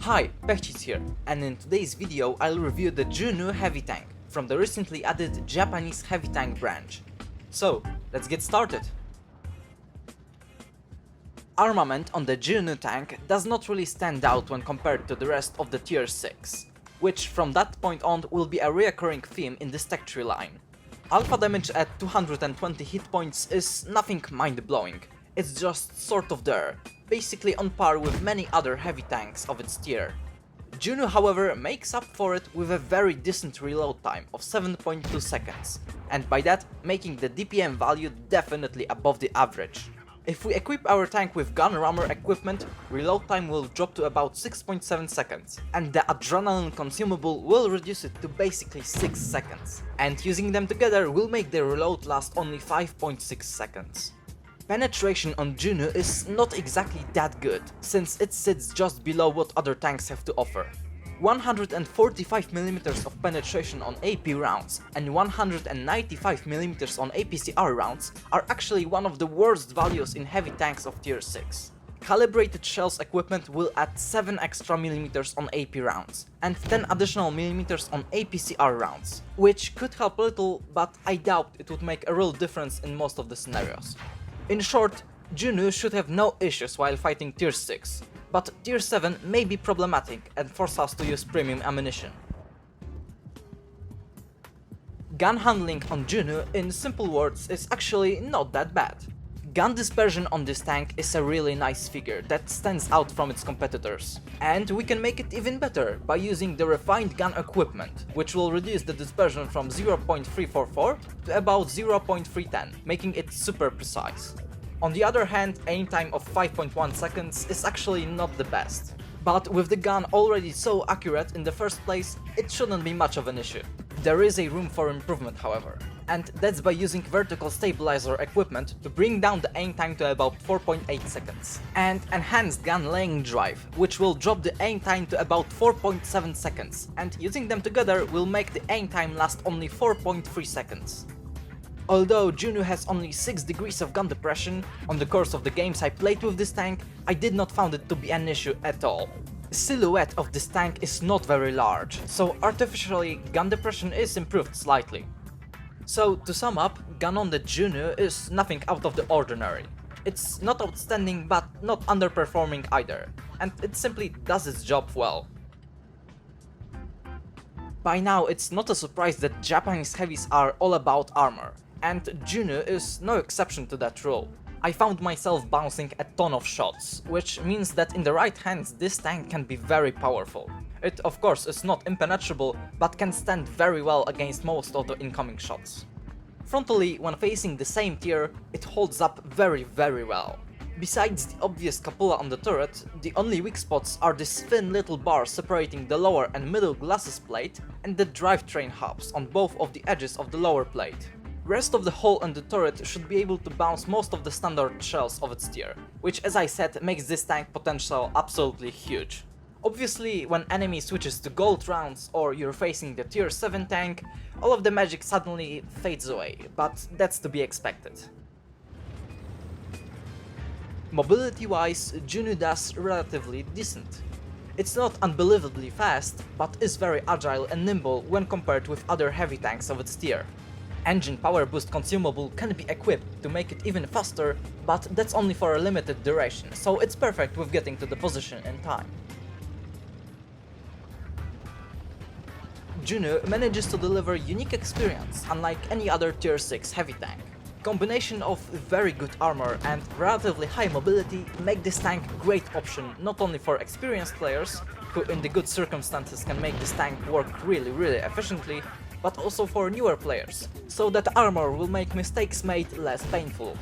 Hi, Pechis here, and in today's video I'll review the Junu Heavy Tank from the recently added Japanese Heavy Tank branch. So, let's get started. Armament on the Junu tank does not really stand out when compared to the rest of the tier 6, which from that point on will be a recurring theme in this tech tree line. Alpha damage at 220 hit points is nothing mind-blowing, it's just sort of there, basically on par with many other heavy tanks of its tier. Junu, however, makes up for it with a very decent reload time of 7.2 seconds, and by that making the DPM value definitely above the average. If we equip our tank with gun rammer equipment, reload time will drop to about 6.7 seconds, and the adrenaline consumable will reduce it to basically 6 seconds, and using them together will make the reload last only 5.6 seconds. Penetration on Junu is not exactly that good, since it sits just below what other tanks have to offer. 145mm of penetration on AP rounds and 195mm on APCR rounds are actually one of the worst values in heavy tanks of tier 6. Calibrated shells equipment will add 7 extra millimeters on AP rounds and 10 additional millimeters on APCR rounds, which could help a little, but I doubt it would make a real difference in most of the scenarios. In short, Junu should have no issues while fighting tier 6, but tier 7 may be problematic and force us to use premium ammunition. Gun handling on Junu, in simple words, is actually not that bad. Gun dispersion on this tank is a really nice figure that stands out from its competitors, and we can make it even better by using the refined gun equipment, which will reduce the dispersion from 0.344 to about 0.310, making it super precise. On the other hand, aim time of 5.1 seconds is actually not the best, but with the gun already so accurate in the first place, it shouldn't be much of an issue. There is a room for improvement, however, and that's by using vertical stabilizer equipment to bring down the aim time to about 4.8 seconds, and enhanced gun laying drive, which will drop the aim time to about 4.7 seconds, and using them together will make the aim time last only 4.3 seconds. Although Junu has only 6 degrees of gun depression, on the course of the games I played with this tank, I did not find it to be an issue at all. The silhouette of this tank is not very large, so artificially gun depression is improved slightly. So to sum up, gun on the Junu is nothing out of the ordinary. It's not outstanding but not underperforming either, and it simply does its job well. By now it's not a surprise that Japanese heavies are all about armor, and Junu is no exception to that rule. I found myself bouncing a ton of shots, which means that in the right hands this tank can be very powerful. It of course is not impenetrable, but can stand very well against most of the incoming shots. Frontally, when facing the same tier, it holds up very well. Besides the obvious cupola on the turret, the only weak spots are this thin little bar separating the lower and middle glasses plate and the drivetrain hubs on both of the edges of the lower plate. Rest of the hull and the turret should be able to bounce most of the standard shells of its tier, which as I said makes this tank potential absolutely huge. Obviously, when enemy switches to gold rounds or you're facing the tier 7 tank, all of the magic suddenly fades away, but that's to be expected. Mobility-wise, Junu does relatively decent. It's not unbelievably fast, but is very agile and nimble when compared with other heavy tanks of its tier. Engine power boost consumable can be equipped to make it even faster, but that's only for a limited duration, so it's perfect with getting to the position in time. Junu manages to deliver unique experience unlike any other tier 6 heavy tank. Combination of very good armor and relatively high mobility make this tank a great option not only for experienced players, who in the good circumstances can make this tank work really efficiently, but also for newer players, so that armor will make mistakes made less painful.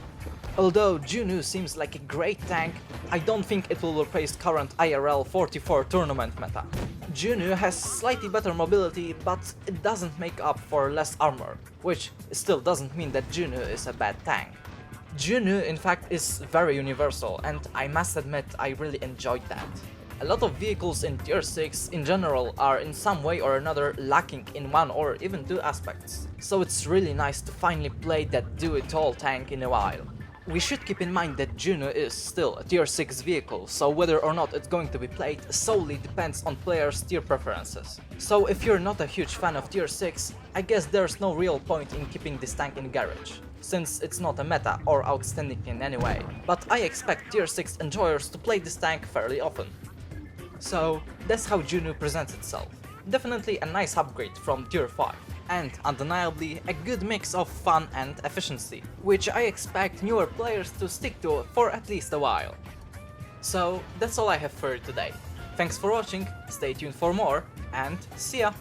Although Junu seems like a great tank, I don't think it will replace current IRL 44 tournament meta. Junu has slightly better mobility, but it doesn't make up for less armor, which still doesn't mean that Junu is a bad tank. Junu in fact is very universal, and I must admit I really enjoyed that. A lot of vehicles in tier 6 in general are in some way or another lacking in one or even two aspects, so it's really nice to finally play that do-it-all tank in a while. We should keep in mind that Juno is still a tier 6 vehicle, so whether or not it's going to be played solely depends on players' tier preferences. So if you're not a huge fan of tier 6, I guess there's no real point in keeping this tank in garage, since it's not a meta or outstanding in any way. But I expect tier 6 enjoyers to play this tank fairly often. So that's how Juno presents itself. Definitely a nice upgrade from tier 5. And undeniably a good mix of fun and efficiency, which I expect newer players to stick to for at least a while. So that's all I have for you today. Thanks for watching, stay tuned for more, and see ya!